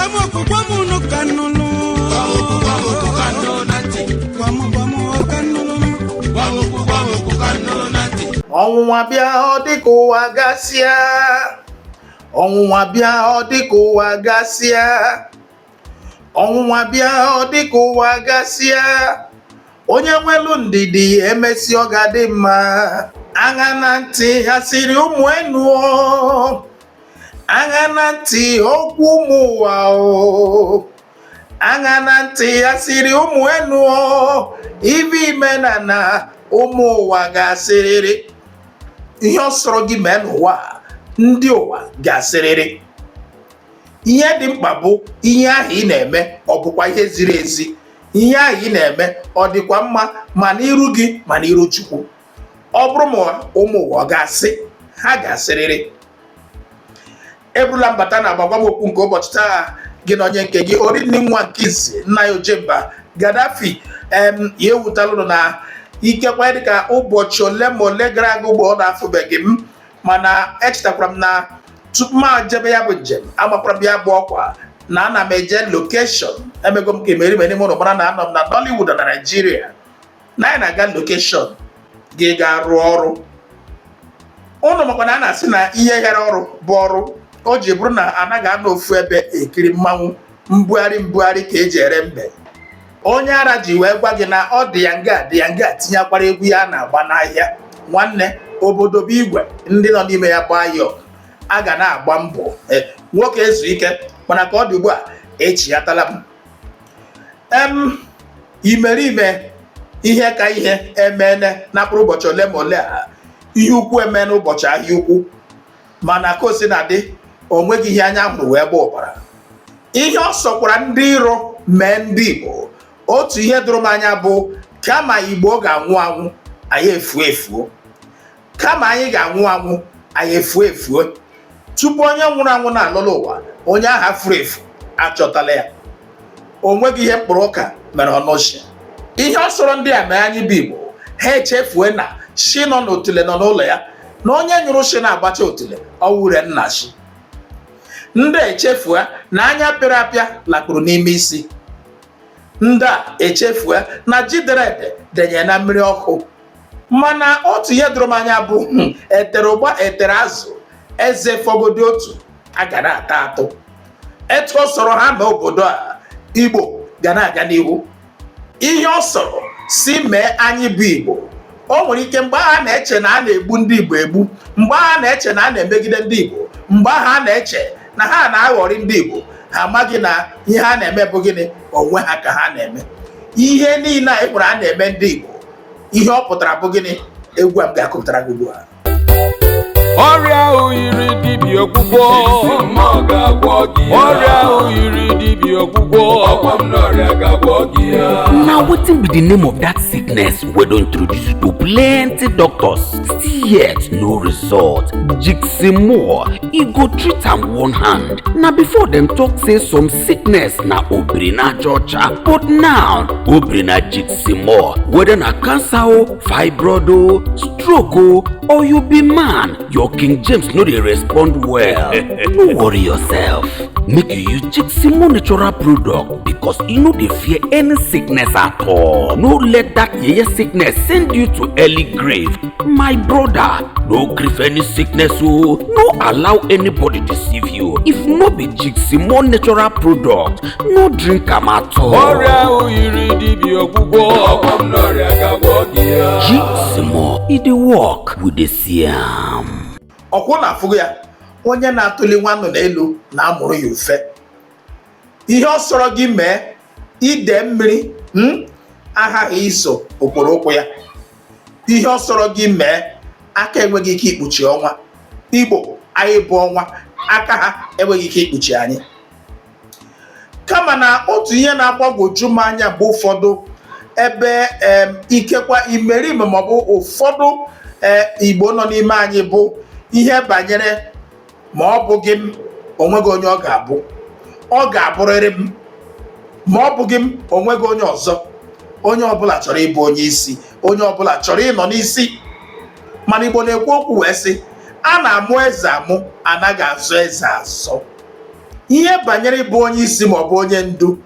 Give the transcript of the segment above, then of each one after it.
Kwamu no Kanu no. Kwamu Kanu nanti. Kwamu Kanu no. Kwamu Kanu nanti. Ọnwụnwa bịa ọ dịka ụwa gasịa. Ọnwụnwa bịa ọ dịka ụwa gasịa. Ọnwụnwa bịa ọ dịka ụwa gasịa. Onye nwelu ndidi emesi ọ ga-adị mma. Agha na ntị ha siri ụmụ enu. Agha na ntị okwu ụmụ ụwa o. Agha na ntị ha siri ụmụ enu. Ibe ime na ụmụ ụwa ga-asịrịrị. Ihe ọ sọrọ gị mee n'ụwa ndị ụwa ga-asịrịrị. Ihe dị mkpa bụ ihe ahụ ị na-eme ọ bụkwa ihe ziri ezi. Ihe ahụ ị na-eme ọ dịkwa mma ma n'iru gị ma n'iru Chukwu. Ọ bụrụ ma ụmụ ụwa ga-asị, ha ga-asịrịrị. Eburula mbata na agbagwa m okwu nke ụbọchị taa gị na onye nke gị Orinni nwa nke izi nna ya Ojemba Gaddafi ya ewutalụ na ikekwe dịka ụbọchị ole ma ole gara aga ugbo ọ na-afụbeghị m, mana echetakwara m na tupu m jebe ya bụ njem agbakwara m ya bụ ọkwa na ana m eje lokeshọn. Emego m ka emerimeri m ụlọ mara na anọ m na Nollywood na Nigeria na anyị na-aga lokeshọn gị ga-arụ ọrụ. Ụnụ makwa na a na-asị na ihe ghere ọrụ bụ ọrụ. O ji bụrụ na anaghị anọ ofu ebe ekiri mmanwụ mbugharị ka eji ere mbe. Onye ara ji wee gwa gị na ọ dị ya nga tinyekwara egwu ya na-agba n'ahịa. Nwanne obodo bụ igwe, ndị nọ n'ime ya gbaa ya ọgụ, a ga na-agba mbọ. Nwoke ezu ike, mana ka ọ dị ugbu a echiyatala m. Imerime ihe ka ihe emene na mkpụrụ ụbọchị ole ma ole a. Ihe ukwu eme n'ụbọchị ahịa ukwu, mana ka o si na dị o nweghị ihe anya hụrụ wee gba ọbara. Ihe ọ sọkwara ndị iro mee ndị Igbo. Otu ihe dụrụ m anya bụ kama Igbo ga-anwụ anwụ anyị efuo. Kama anyị ga-anwụ anwụ anyị efuo. Tupu onye nwụrụ anwụ na-alụlụ ụwa, onye aha furu efu achọtala ya. O nweghị ihe mkpụrụ ụka mere ọnụchi. Ihe ọ sọrọ ndị a mee anyị bụ Igbo, ha echefue na shi nọ n'otule nọ n'ụlọ ya, na onye nyụrụ shi na-agbacha otule ọ wure nna shi. Ndị echefue na anya pịrị apịa lakpụrụ n'ime isi. Ndị a echefue na ji dere ede denye na mmiri ọkụ. Mana otu ihe dụrụ m anya bụ etere ụgba etere azụ eze fọgodi otu a ga na-ata atụ. Etu ọ sọrọ ha mee obodo a, Igbo ga na-aga n'ihu. Ihe ọ sọrọ si mee anyị bụ Igbo. O nwere ike mgbe ha na-eche na a na-egbu ndị Igbo egbu, mgbe ha na-eche na a na-emegide ndị Igbo, mgbe ha na-eche na ha na-aghọrị ndị Igbo, ha amaghị na ihe ha na-eme bụ gịnị onwe ha ka ha na-eme. Ihe niile a ekwere a na-eme ndị Igbo, ihe ọ pụtara bụ gịnị? Egwu a m ga-akụpụtara gị ugbu a. Ọrịa ahụ yiri dibịa ọgwụgwọ. Ọrịa ahụ yiri dibịa ọgwụgwọ. Now wetin be the name of that sickness we don introduce to plenty doctors, still yet no result? Jigsimur, e go treat am one hand. Na before dem talk say some sickness na obiri na chocha, but now obiri na Jigsimur. Whether na cancer o, fibroid o, stroke o, or you be man, your King James no dey respond well. No worry yourself. Make you use Jigsimur natural product because e no dey fear any sickness at all. No let that yeye sickness send you to early grave. My brother, no grief any sickness o. No allow anybody deceive you. If no be Jigsimur natural product, no drink am at all. Ọrịa ahụ yiri dibịa ọgwụgwọ. Jigsimur, e dey work, we dey see am. Ọkwụ na-afụgo ya, onye na-atụli nwanụ n'elu na-amụrụ ya ufe. Ihe ọ sọrọ gị mee ide mmiri aghaghị iso okporo ụkwụ ya. Ihe ọ sọrọ gị mee aka enweghị ike ikpuchi ọnwa. Igbo anyị bụ ọnwa, aka ha enweghị ike ikpuchi anyị. Kama na otu ihe na-agbagwoju m anya bụ ụfọdụ ebe ikekwa imerime maọbụ ụfọdụ Igbo nọ n'ime anyị bụ ihe banyere ma ọ bụghị m onweghị onye ọ ga-abụ. Ọ ga-abụrịrị m ma ọ bụghị m onweghị onye ọzọ. Onye ọbụla chọrọ ịbụ onye isi, onye ọbụla chọrọ ịnọ n'isi. Mana Igbo na-ekwu okwu wee sị a na-amụ eze amụ, anaghị azọ eze azọ. ihe banyere ịbụ onye isi ma ọ bụ onye ndu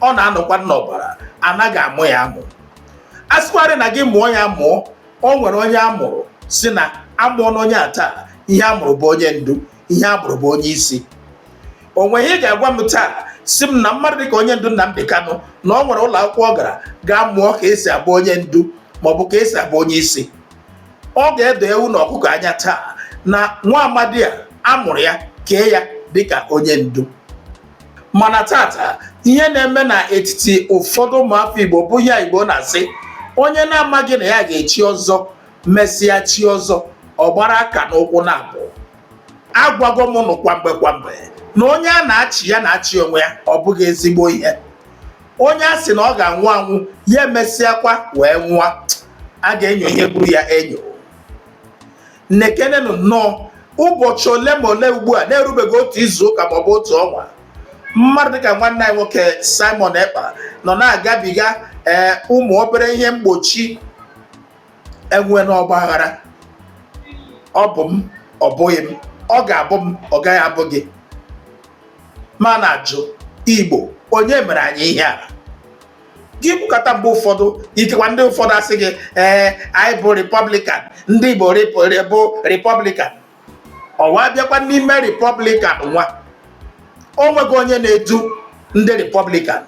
ọ na-anọkwa n'ọbara, anaghị amụ ya amụ. A sịkwarị na gị mụọ ya mụọ, o nwere onye a mụrụ si na amụọ na onye a taa, ihe a mụrụ bụ onye ndu, ihe a mụrụ bụ onye isi. O nwere ihe ị ga-agwa m taa si m na mmadụ dịka onye ndu Nnamdi Kanu na ọ nwere ụlọ akwụkwọ ọ gara gaa mụọ ka esi abụ onye ndu maọbụ ka esi abụ onye isi? Ọ ga-edo ewu na ọkụkọ anya taa na nwa amadi a amụrụ ya kee ya dịka onye ndu. Mana tata ihe na-eme n'etiti ụfọdụ ụmụafọ Igbo bụ ya Igbo na-asị onye na-amaghị na ya ga-echi ọzọ mesịa chi ọzọ, ọ gbara aka n'ụkwụ na abụọ. Agwago m nụ kwamgbe na onye a na-achị ya na-achị onwe ya, ọ bụghị ezigbo ihe. Onye a sị na ọ ga-anwụ anwụ ya emesịakwa wee nwụọ, a ga-enyo ihe buru ya enyo. Nnekenenụ nnọọ ụbọchị ole ma ole ugbu a na-erubeghị otu izu ụka maọbụ otu ọnwa, mmadụ dịka nwanne anyị nwoke Simon Ekpa nọ na-agabiga ụmụ obere ihe mgbochi enwe n'ọgba aghara. Ọ bụ m, ọ bụghị m, ọ ga-abụ m, ọ gaghị abụ gị. Ma na-ajụ Igbo, onye mere anyị ihe a? Gị kwukọta mgbe ụfọdụ ikekwa ndị ụfọdụ asị gị anyị bụ Republican, ndị Igbo bụ Republican. Ọwa bịakwa n'ime Republican nwa, o nweghị onye na-edu ndị Republican.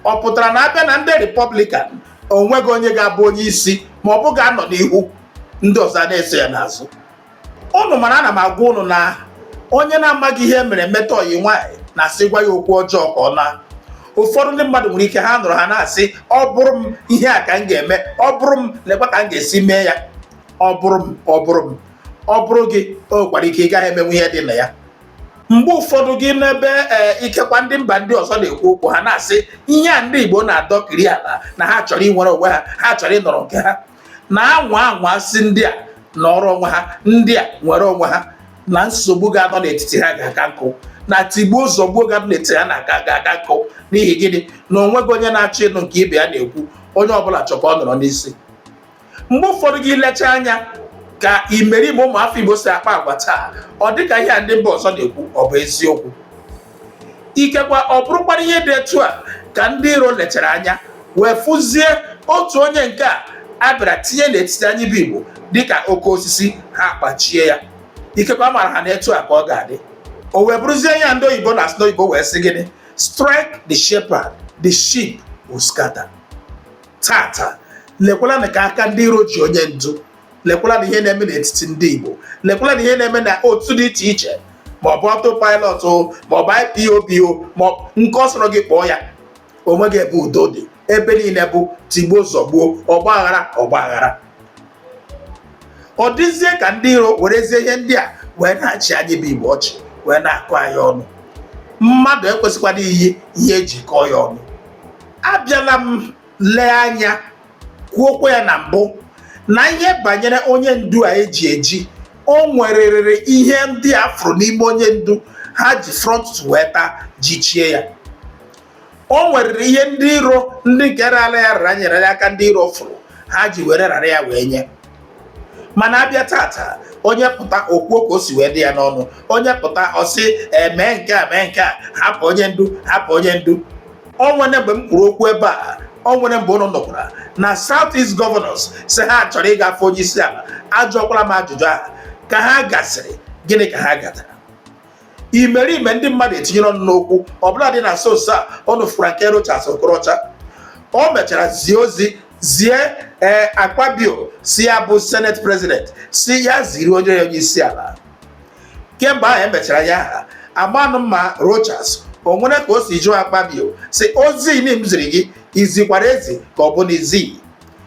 Ọ pụtara na abịa na ndị Republican o nweghị onye ga-abụ onye isi ma ọ bụ ga-anọ n'ihu, ndị ọzọ na-eso ya n'azụ? Ụnụ mara, ana m agwa ụnụ na onye na-amaghị ihe mere metọ yi nwaanyị na-asị gwa ya okwu ọjọọ ka ọ na. Ụfọdụ ndị mmadụ nwere ike ha nụrụ ha na-asị ọ bụrụ m ihe a ka m ga-eme, ọ bụrụ m lekwa ka m ga-esi mee ya. Ọ bụrụ gị, o nwekwara ike ị gaghị emenwu ihe dị na ya. Mgbe ụfọdụ gị n'ebe ikekwa ndị mba ndị ọzọ na-ekwu okwu ha na-asị ihe a ndị Igbo na-adọkiri ala na ha chọrọ inwere onwe ha, ha chọrọ ịnọrọ nke ha, na-anwa si ndị a nọrọ onwe ha, ndị a nwere onwe ha, na nsogbu ga-anọ n'etiti ha ga-aka nkụ, na tigbuo zọgbuo ga-anọ n'etiti ha ga-aka nkụ. N'ihi gịnị? Na onweghị onye na-achọ ịnụ nke ibe ya na-ekwu, onye ọbụla chọkwa ọ nọrọ n'isi. Mgbe ụfọdụ gị lecha anya ka imerime ụmụafọ Igbo si akpa agwa taa, ọ dịka ihe a ndị mba ọzọ na-ekwu ọ bụ eziokwu. Ikekwa ọ bụrụkwara ihe dị etu a ka ndị iro lechara anya wee fụzie otu onye nke a bịara tinye n'etiti anyị bụ Igbo dịka oke osisi, ha kpachie ya. Ikekwa mara ha na etu a ka ọ ga-adị. O wee bụrụzie ya ndị oyibo na asị oyibo wee sị gịnị? Strike the shepherd, the sheep will scatter. Tata lekwala na ka aka ndị iro ji onye ndu, lekwala na ihe na-eme n'etiti ndị Igbo, lekwala na ihe na-eme na otu dị iche iche, ma ọ bụ autopilot ma ọ bụ IPOB ma nke ọ sọrọ gị kpọọ ya. Onweghị ebe udo dị, ebe niile bụ tigbuo zọgbuo, ọgba aghara. Ọ dịzie ka ndị iro werezie ihe ndị a wee na-achị anyị bụ Igbo ọchị, wee na-akọ anyị ọnụ. Mmadụ ekwesịkwana iyi ihe eji kọọ ya ọnụ. Abịala m lee anya kwuokwa ya na mbụ na ihe banyere onye ndu a eji o nwererere ihe ndị afro n'ime onye ndu ha ji front wee taa ji chie ya. O nwerere ihe ndị iro ndị nke rara ya rara nyere ya aka, ndị iro fụrụ ha ji were rara ya wee nye. Mana abịa tata onye pụta okwu ka o si wee dị ya n'ọnụ, onye pụta ọ sị mee nke a, hapụ onye ndu. O nwere mgbe m kwuru okwu ebe a, o nwere mgbe ụnụ nọkwara na South East Governors sị ha chọrọ ịgafe onye isi ala. Ajụọkwala m ajụjụ ahụ ka ha gasịrị, gịnị ka ha gatara? Imerime ndị mmadụ etinyere ọnụ n'okwu, ọbụla dị na nso a ọnụ fụra nke Rochas Okorocha. O mechara zie ozi zie Akpabio si ya bụ Senate President si ya ziri onye isi ala. Kemgbe ahụ emechara ya aha, amanụ mma Rochas o nwere ka o si jụọ Akpabio si ozi m ziri gị izikwara ezi ka ọ bụ na izighị?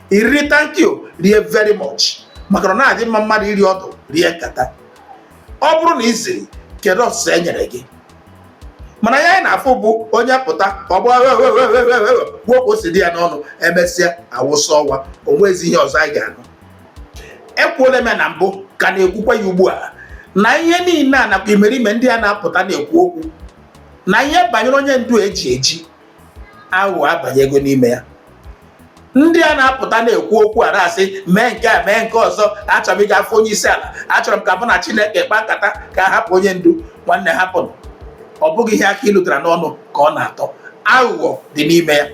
Iri thank you rie very much, maka na adị mma mmadụ iri ọdụ rie nkata. Ọ bụrụ na iziri, kedu ọsịsa e nyere gị? Mana ya anyị na-afụ bụ onye pụta ọ bụ gwuo ka o si dị ya n'ọnụ, emesịa awụsa ọwa, onwezi ihe ọzọ anyị ga-anụ. Ekwuola m na mbụ ka na-ekwukwa ya ugbu a na ihe niile a nakwa imerime ndị a na-apụta na-ekwu okwu na ihe banyere onye ndu eji aghụghọ abanyego n'ime ya. Ndị a na-apụta na-ekwu okwu a na-asị mee nke a mee nke ọzọ, achọrọ m ịgafe onye isi ala, achọrọ m ka mụ na Chineke kpaa nkata ka hapụ onye ndu. Nwanne hapụnụ, ọ bụghị ihe aka ilu dara n'ọnụ ka ọ na-atọ, aghụghọ dị n'ime ya.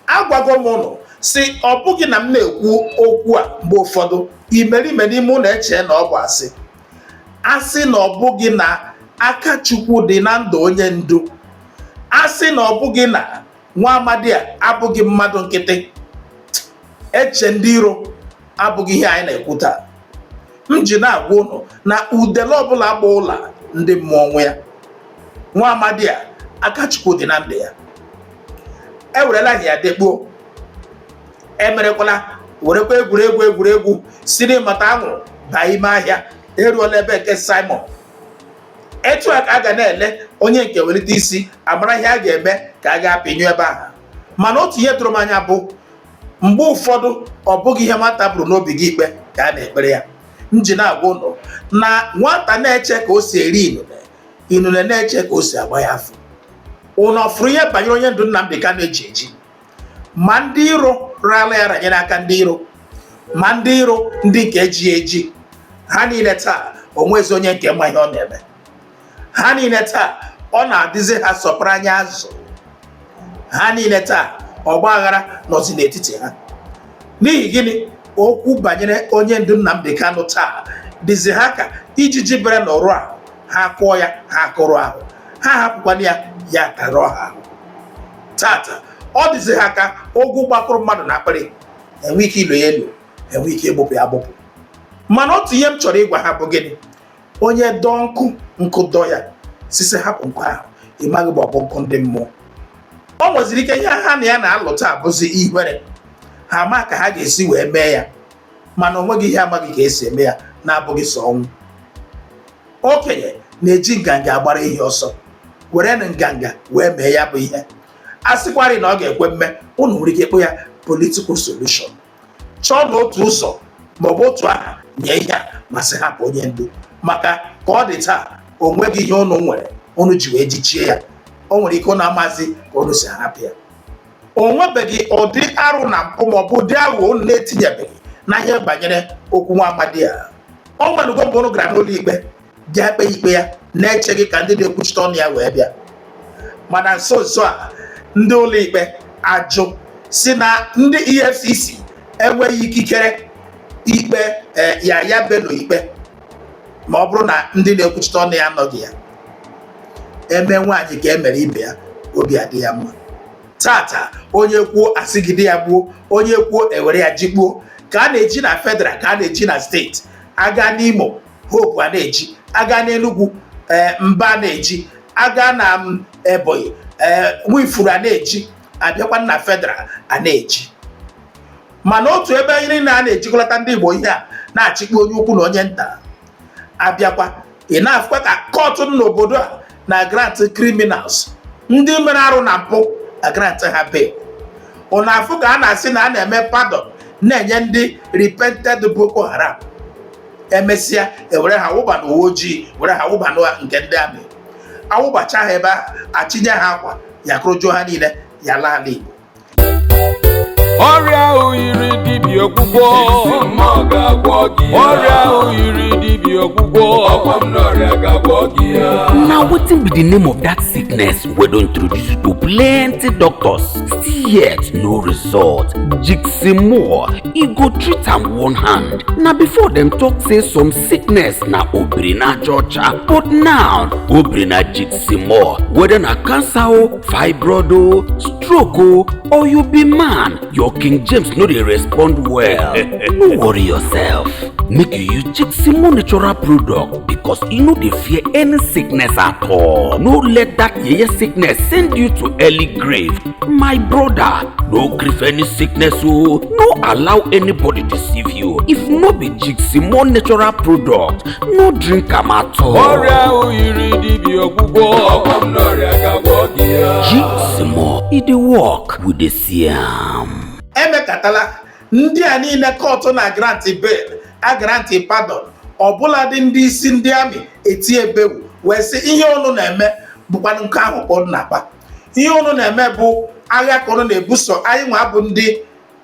Agwago m ụnụ si ọ bụghị na m na-ekwu okwu a mgbe ụfọdụ imerime n'ime ụlọ eche na ọ bụ asị. Asị na ọ bụghị na aka Chukwu dị na ndụ onye ndu, asị na ọ bụghị na nwa amadi a abụghị mmadụ nkịtị, eche ndị iro abụghị ihe anyị na-ekwu taa. M ji na-agwa ụnụ na udele ọbụla gba ụla ndị mmụọ nwe ya. Nwa amadi a aka Chukwu dị na ndụ ya. Ewerela ya dekpuo, emerekwala werekwa egwuregwu siri mata anwụrụ baa ime ahịa, eruola ebe nke Simon. Etu a ka a ga na-ele onye nke welite isi amara ihe a ga-eme ka a ga-apịnyụ ebe ahụ. Mana otu ihe tụrụ m anya bụ mgbe ụfọdụ ọ bụghị ihe nwata bụrụ n'obi gị ikpe ka a na-ekpere ya. M ji na-agwa ụnụ na nwata na-eche ka o si eri inune na-eche ka o si agba ya afọ. Ụnụ ọfụrụ ihe banyere onye ndu Nnamdi Kanu eji eji, ma ndị iro rala ya ranyere aka ndị iro, ma ndị iro ndị nke eji eji. Ha niile taa onwezi onye nke mma ihe ọ na-eme. Ha niile taa ọ na-adịzi ha sọpụrụ anya azụ. Ha niile taa ọgba aghara nọzi n'etiti ha. N'ihi gịnị? Okwu banyere onye ndu Nnamdi Kanu taa dịzi ha ka ijiji bere n'ọrụ a, ha kụọ ya ha akụrụ ahụ, ha hapụkwana ya ya karụọ ha ahụ. Tata ọ dịzi ha ka ogwu gbakụrụ mmadụ na akpịrị, enwe ike ilo ya elu, enwe ike ịgbụpụ ya agbụpụ. Mana otu ihe m chọrọ ịgwa ha bụ gịnị? Onye dọọ nkụ dọọ ya, sisi hapụ nkụ ahụ, ịmaghị bụ ọbụ nkụ ndị mmụọ. O nweziri ike ihe ha na ya na-alụ taa bụzi ihere, ha ama ka ha ga-esi wee mee ya, mana onweghị ihe amaghị ka esi eme ya na-abụghị sọ ọnwụ. Okenye na-eji nganga agbara ihe ọsọ, were na nganga wee mee ya bụ ihe. A sịkwarị na ọ ga-ekwe mme, unu nwere ike ịkpụ ya political solution. Chọọ na otu ụzọ maọbụ otu aha nye ihe a masị hapụ onye ndu, maka ka ọ dị taa onweghị ihe unu nwere unu ji wee jichie ya. O nwere ike unu amazi ka unu si hapụ ya. O nwebeghị ụdị arụ na mpụ maọbụ ụdị aghụghọ unu na-etinyebeghị na ihe banyere okwu nwa amadi a. O nwenugo mgbe unu gara n'ụlọ ikpe bịa kpee ikpe ya na-echeghị ka ndị na-ekwuchite ọnụ ya wee bịa. Mana nso nso a ndị ụlọ ikpe ajụ si na ndị EFCC enweghị ikikere ikpe ya Bello ikpe ma ọ bụrụ na ndị na-ekwuchite ọnụ ya anọghị ya. Eme nwaanyị ka emere ibe ya, obi adị ya mma. Tata onye kwuo asịgide ya gbuo, onye kwuo ewere ya jikpuo. Ka a na-eji na federal, ka a na-eji na steeti, aga n'Imo Hope a na-eji, aga n'Enugu Mba na-eji, aga na Ebonyi Nwifuru a na-eji, abịakwa na federal a na-eji. Mana otu ebe anyị na a na-ejikọlata ndị Igbo ihe a na-achịkwa onye ukwu na onye nta, abịakwa ị na-afụkwa ka kọtụ n'obodo a na grant criminals ndị mere arụ na mpụ na grant ha bail. Ọ na-afụ ka a na-asị na a na-eme pardon na-enye ndị repented Boko Haram, emesịa ewere ha wụba n'uwe ojii, were ha wụba nke ndị amị, awụbacha ha ebe ahụ, achinye ha akwa ya kụrụjuo ha niile ya laa ala Igbo. Ọrịa ahụ yiri dibịa ọgwụgwọ, ọrịa ahụ yiri dibịa ọgwụgwọ. Now wetin be the name of that sickness wey don introduce you to plenty doctors, still yet no result? Jigsimur, e go treat am one hand. Na before dem talk say some sickness na obirinajaọcha, but now obirina Jigsimur, whether na cancer o, fibroid o, stroke o, or you be man, your King James no dey respond well. No worry yourself, make you use Jigsimur natural product because e no dey fear any sickness at all. No let that yeye sickness send you to early grave. My brother, no grief any sickness o. No allow anybody deceive you. If no be Jigsimur natural product, no drink am at all. Ọrịa ahụ yiri dibịa ọgwụgwọ. Jigsimur, e dey work, we dey see am. Emekatala ndị a niile kọtụ na granti bail, a granti pardon, ọbụladị ndị isi ndị amị etie bewu wee sị ihe unu na-eme bụkwa nke ahụ ka unu na-akpa. Ihe unu na-eme bụ agha ka unu na-ebuso. Anyị nwa bụ ndị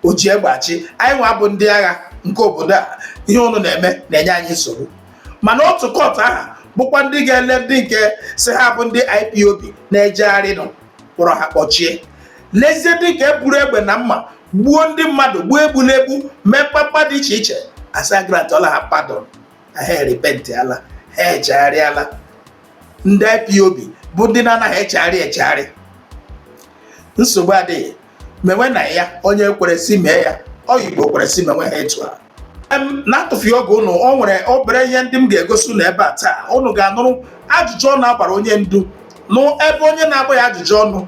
oji egbachi, anyị nwa bụ ndị agha nke obodo a. Ihe unu na-eme na-enye anyị nsogbu. Mana otu kọtụ aha bụkwa ndị ga-ele ndị nke si ha bụ ndị IPOB na-ejegharị nọ kpọrọ ha kpọchie. Lezie ndị nke buru egbe na mma gbuo ndị mmadụ, gbuo egbulegbu, mee mkpamkpa dị iche iche, asa grantọla ha pardon, ha repentiala, ha echegharịala. Ndị IPOB bụ ndị na-anaghị echegharị. Nsogbu adịghị, menwe na ya onye kwere si mee ya, Igbo kwere si menwe ha etu a. Na-atụfughị oge ụnụ, o nwere obere ihe ndị m ga-egosi ụnụ ebe a taa. Ụnụ ga-anụrụ ajụjụ ọnụ agbara onye ndu nụ ebe onye na-agba ya ajụjụ ọnụ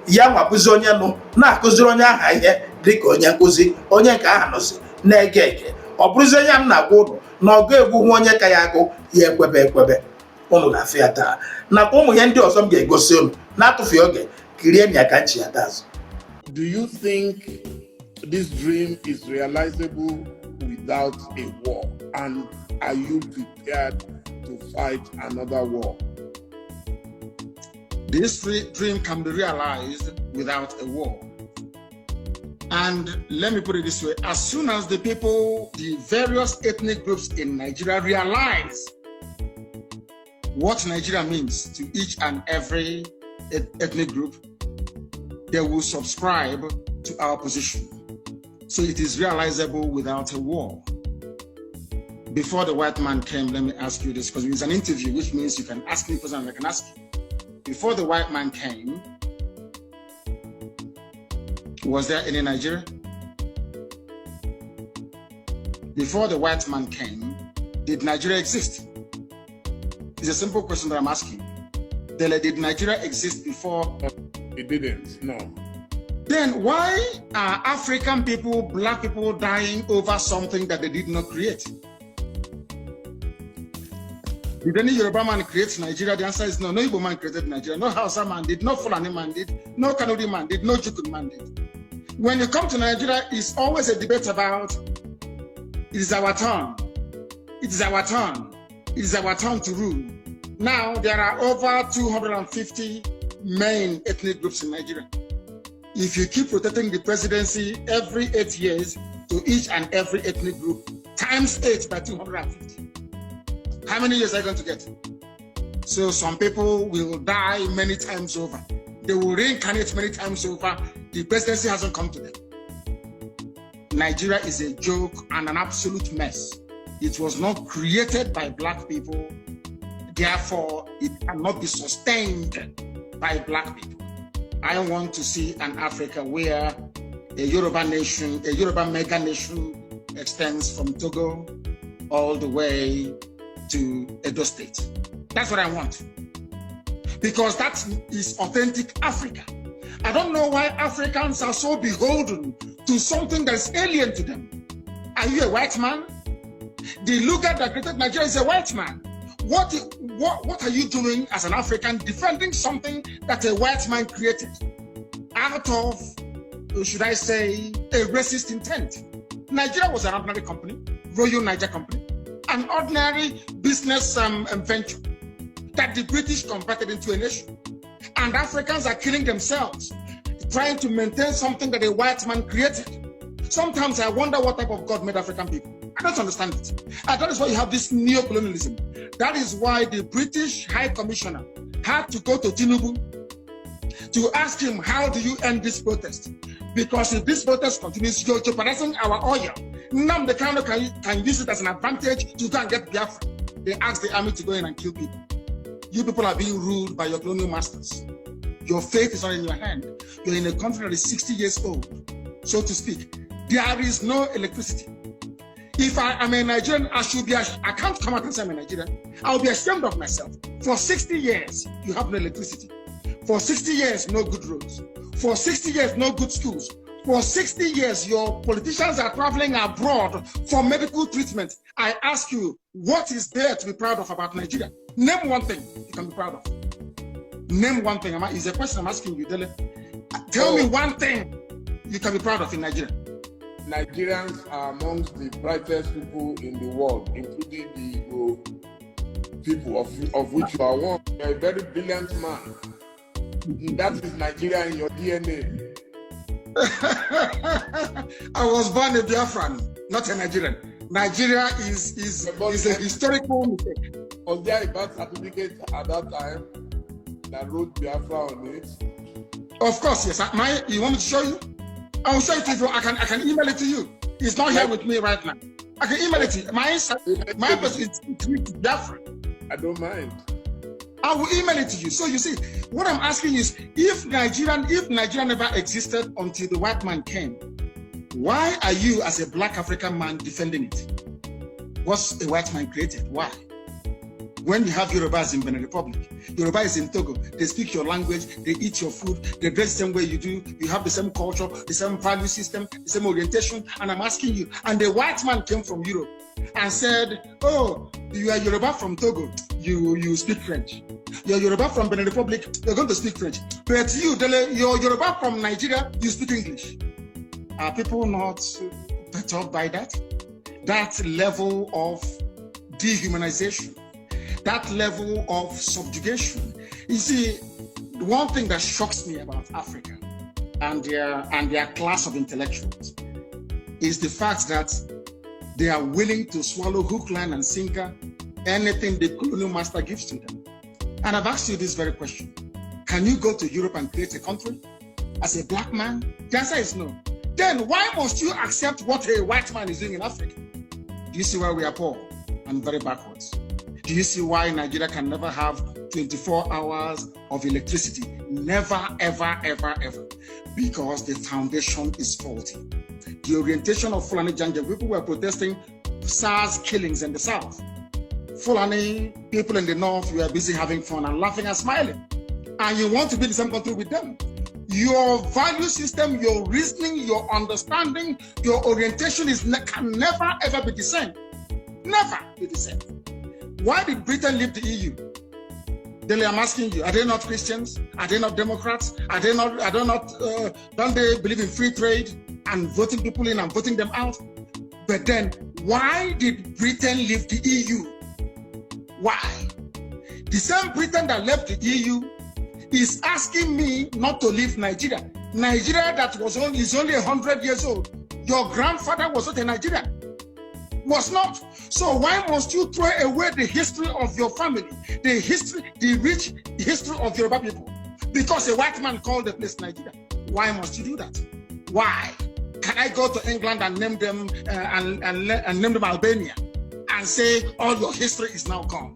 ya nwabụzi onye nụ na-akụziri onye aha ihe dịka onye nkụzi, onye nke aha nọzi na-ege ege. Ọ bụrụzi onye m na-agwa ụnụ na ọgụ egwu hụ onye ka ya agụ ya ekwebe. Ụnụ ga-afụ ya taa, nakwa ụmụ ihe ndị ọzọ m ga-egosi ụnụ. Na-atụfughị oge, kirie ya ka nchi ya azụ. Do you think this dream is realizable without a war? And are you prepared to fight another war? This dream can be realized without a war. And let me put it this way, as soon as the people, the various ethnic groups in Nigeria realize what Nigeria means to each and every ethnic group, they will subscribe to our position. So it is realizable without a war. Before the white man came, let me ask you this, because it's an interview, which means you can ask me questions and I can ask you. Before the white man came, was there any Nigeria? Before the white man came, did Nigeria exist? It's a simple question that I'm asking. Did Nigeria exist before? It didn't, no. Then why are African people, black people dying over something that they did not create? Did any Yoruba man create Nigeria? The answer is no. No Igbo man created Nigeria. No Hausa man did. No Fulani man did. No Kanu man did. No Jigsimur man did. When you come to Nigeria, it's always a debate about it is our turn. It is our turn. It is our turn to rule. Now there are over 250 main ethnic groups in Nigeria. If you keep rotating the presidency every 8 years to each and every ethnic group, times 8 by 250, how many years are you going to get? So some people will die many times over. They will reincarnate many times over. The presidency hasn't come to them. Nigeria is a joke and an absolute mess. It was not created by black people. Therefore, it cannot be sustained by black people. I want to see an Africa where a Yoruba nation, a Yoruba mega nation extends from Togo all the way to Edo State. That's what I want. Because that is authentic Africa. I don't know why Africans are so beholden to something that's alien to them. Are you a white man? The looker that created Nigeria is a white man. What are you doing as an African defending something that a white man created out of, should I say, a racist intent? Nigeria was an ordinary company, Royal Niger Company, an ordinary business venture that the British converted into a nation. And Africans are killing themselves, trying to maintain something that a white man created. Sometimes I wonder what type of God made African people. I don't understand it. And that is why you have this neo-colonialism. That is why the British High Commissioner had to go to Tinubu to ask him, how do you end this protest? Because if this protest continues, you're jeopardizing our oil. Nnamdi Kanu can use it as an advantage to go and get Biafra. They asked the army to go in and kill people. You people are being ruled by your colonial masters. Your fate is not in your hand. You're in a country that is 60 years old, so to speak. There is no electricity. If I am a Nigerian, I can't come out and say I'm a Nigerian. I'll be ashamed of myself. For 60 years, you have no electricity. For 60 years, no good roads. For 60 years, no good schools. For 60 years, your politicians are traveling abroad for medical treatment. I ask you, what is there to be proud of about Nigeria? Name one thing you can be proud of. Name one thing. It's a question I'm asking you, Dele. Tell me one thing you can be proud of in Nigeria. Nigerians are amongst the brightest people in the world, including the Igbo people, of which you are one. You are a very brilliant man. That is Nigeria in your DNA. I was born a Biafran, not a Nigerian. Nigeria is a historical mistake. Was there a birth certificate at that time that wrote Biafra on it? Of course, yes. You want me to show you? I will show it to you. I can email it to you. It's not here with me right now. I can email it to you. My person is Biafra. I don't mind. I will email it to you. So you see, what I'm asking is, if Nigeria never existed until the white man came, why are you, as a black African man, defending it? What's a white man created? Why? When you have Yorubas in Benin Republic, Yoruba is in Togo, they speak your language, they eat your food, they dress the same way you do, you have the same culture, the same value system, the same orientation, and I'm asking you, and the white man came from Europe and said, oh, you are Yoruba from Togo, you speak French. You're Yoruba from Benin Republic, you're going to speak French. But you're Yoruba from Nigeria, you speak English. Are people not perturbed by that? That level of dehumanization, that level of subjugation. You see, the one thing that shocks me about Africa and their class of intellectuals is the fact that they are willing to swallow hook, line, and sinker anything the colonial master gives to them. And I've asked you this very question. Can you go to Europe and create a country as a black man? The answer is no. Then why must you accept what a white man is doing in Africa? Do you see why we are poor and very backwards? Do you see why Nigeria can never have 24 hours of electricity? Never, ever, ever, ever. Because the foundation is faulty. The orientation of Fulani Janjaweed, people were protesting SARS killings in the south. Fulani people in the north were busy having fun and laughing and smiling. And you want to be in the same country with them. Your value system, your reasoning, your understanding, your orientation can never ever be the same. Never be the same. Why did Britain leave the EU? Dele, I'm asking you, are they not Christians? Are they not Democrats? Don't they believe in free trade and voting people in and voting them out? But then, why did Britain leave the EU? Why? The same Britain that left the EU is asking me not to leave Nigeria. Nigeria that is only 100 years old. Your grandfather was not a Nigerian. Was not. So why must you throw away the history of your family, the rich history of Yoruba people? Because a white man called the place Nigeria. Why must you do that? Why? Can I go to England and name them and name them Albania and say all your history is now gone?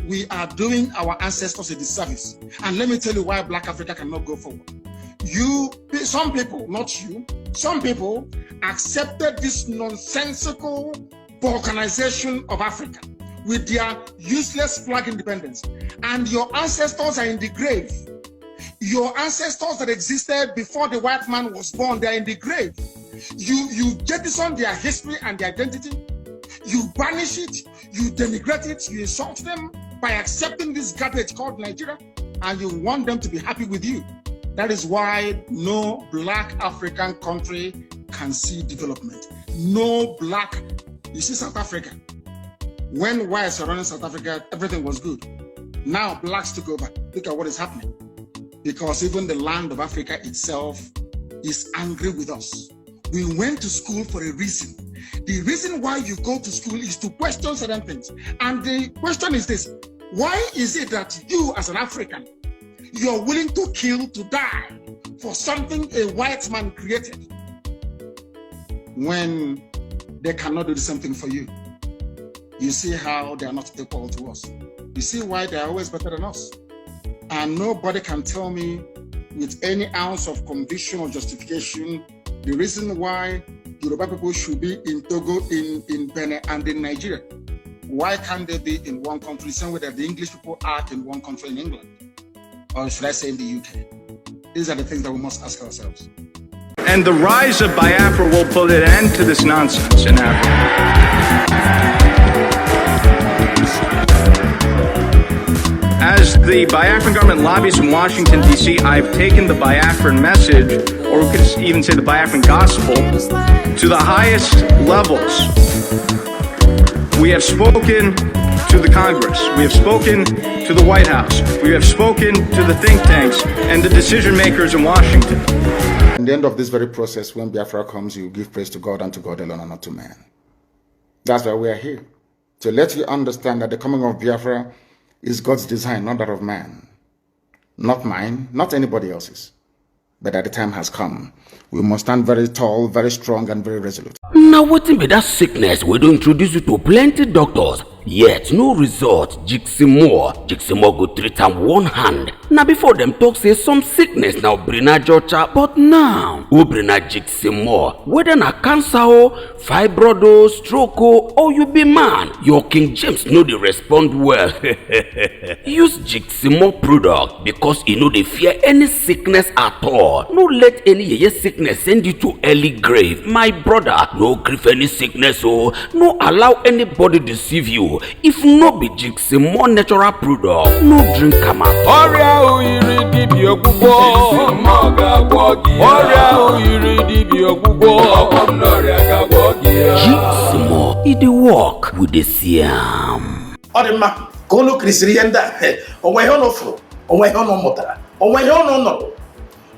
We are doing our ancestors a disservice. And let me tell you why Black Africa cannot go forward. Some people, not you, some people accepted this nonsensical balkanization of Africa with their useless flag independence. And your ancestors are in the grave. Your ancestors that existed before the white man was born, they are in the grave. You jettison their history and their identity. You banish it, you denigrate it, you insult them by accepting this garbage called Nigeria, and you want them to be happy with you. That is why no black African country can see development. No black, you see South Africa. When whites were running South Africa, everything was good. Now blacks took over. Look at what is happening. Because even the land of Africa itself is angry with us. We went to school for a reason. The reason why you go to school is to question certain things. And the question is this: why is it that you as an African, you're willing to kill, to die for something a white man created when they cannot do the same thing for you? You see how they are not equal to us. You see why they are always better than us. And nobody can tell me with any ounce of conviction or justification the reason why Yoruba people should be in Togo, in Benin, and in Nigeria. Why can't they be in one country, same way that the English people are in one country in England? Or should I say in the UK? These are the things that we must ask ourselves. And the rise of Biafra will put an end to this nonsense in Africa. As the Biafran government lobbies in Washington, D.C., I've taken the Biafran message, or we could even say the Biafran gospel, to the highest levels. We have spoken to the Congress. We have spoken to the White House. We have spoken to the think tanks and the decision makers in Washington. At the end of this very process, when Biafra comes, you give praise to God and to God alone and not to man. That's why we are here. to let you understand that the coming of Biafra is God's design, not that of man. Not mine, not anybody else's. But that the time has come. We must stand very tall, very strong, and very resolute. Now wetin be that sickness we don introduce you to plenty doctors, yet no result. Jigsimur go treat am one hand. Now before them talk say some sickness now brina jocha, but now who brina Jigsimur? Whether na cancer o, fibroid o, stroke o, or you be man, your King James no dey respond well. Use Jigsimur product because e no dey fear any sickness at all. No let any yeye sickness send you to early grave. My brother, no gree for any sickness o. No allow anybody deceive you. If no be Jigsimur natural product, no drink am at all. Ọrịa oyiri dibịa ọgwụgwọ. Jigsimur ga-agwọ gị ya. Ọrịa oyiri dibịa ọgwụgwọ. Ọkwa m n'ọrịa ga-agwọ gị ya. Jigsimur, e dey work with the siam. Ọ dị mma ka unu kirisiri ihe ndị a onwe ihe unu fụrụ, onwe ihe unu mụtara, onwe ihe unu nụrụ.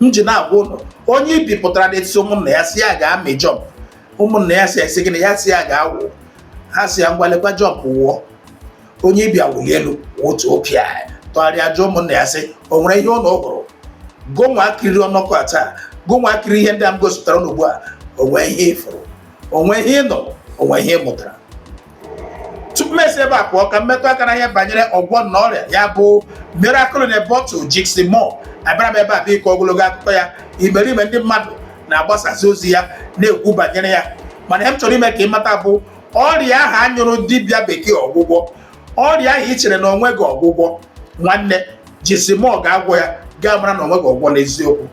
M ji na-agwa unu onye ibi pụtara n'etiti ụmụnna ya si ya ga-amị jọmp, ụmụnna ya si esi gịnị ya si ya ga-awụ, ha si ya ngwalekwa jọmp wụọ, onye ibi awụli elu otu opi a tụgharịa jụọ ụmụnna ya sị o nwere ihe unu hụrụ, gụnwa akiri ọnọkọ taa, gụnwa akiri ihe ndị a m gosipụtara n'ugbu a, onwe ihe ịfụrụ, onwe ihe ịnọ, onwe ihe ịmụtara. Tupu m esi ebe a pụọ ka mmetụ aka na ihe banyere ọgwọ na ọrịa ya bụ miracle in a bottle Jigsimur. Abịara m ebe a bụ ịkọ ogologo akụkọ ya. Imerime ndị mmadụ na-agbasazi ozi ya na-ekwu banyere ya, mana ihe m chọrọ ime ka ị mata bụ ọrịa ahụ anyụrụ dibịa bekee ọgwụgwọ, ọrịa ahụ i chere na onwe gị ọgwụgwọ, nwanne Jigsimur ga-agwọ ya, gaa mara na onwe gị ọgwụgwọ n'eziokwu.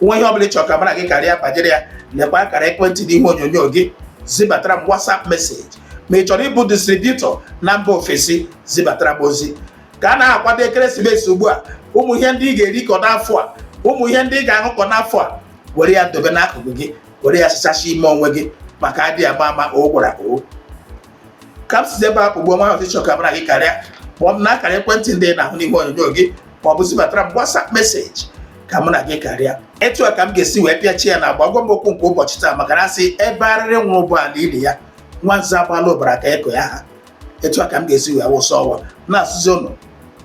Nwa ihe ọ bụla ị chọrọ ka mara gị karịa banyere ya, lekwa akara ekwentị n'ihe onyonyo gị, zibatara m WhatsApp message. Ma ị chọrọ ịbụ distributọ na mba ofesi, zibatara m ozi. Ka a na-akwado ekeresimesi ugbu a, ụmụ ihe ndị ị ga-erikọ n'afọ a, ụmụ ihe ndị ị ga-aṅụkọ n'afọ a, were ya dobe n'akụkụ gị, were ya sịchacha ime onwe gị maka adị ama ama o gwara o. Ka m sizi ebe a kpụgbuo nwa ọchịchọ ka mara gị karịa, kpọọ m n'akara ekwentị ndị na-ahụ n'ihe onyonyo gị, ma ọ bụ zibatara m WhatsApp message ka mụ na gị karịa. Etu a ka m ga-esi wee pịachie ya na agwa m okwu nke ụbọchị taa, maka na asị ebe arịrị nwụrụ ụgbọala ili ya, nwanza agbala ụbara ka eko ya ha. Etu a ka m ga-esi wee wụsa ọwa na-asụzi ụnụ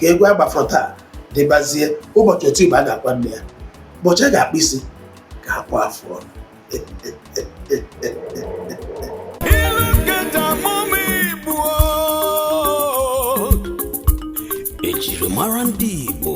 ka egwu agbafọrọ taa dịbazie ụbọchị otu Igbo a ga-akwa nne ya, ụbọchị a ga-akpụ isi ka akpụ afọ ọnụ. Ejiri mara ndị Igbo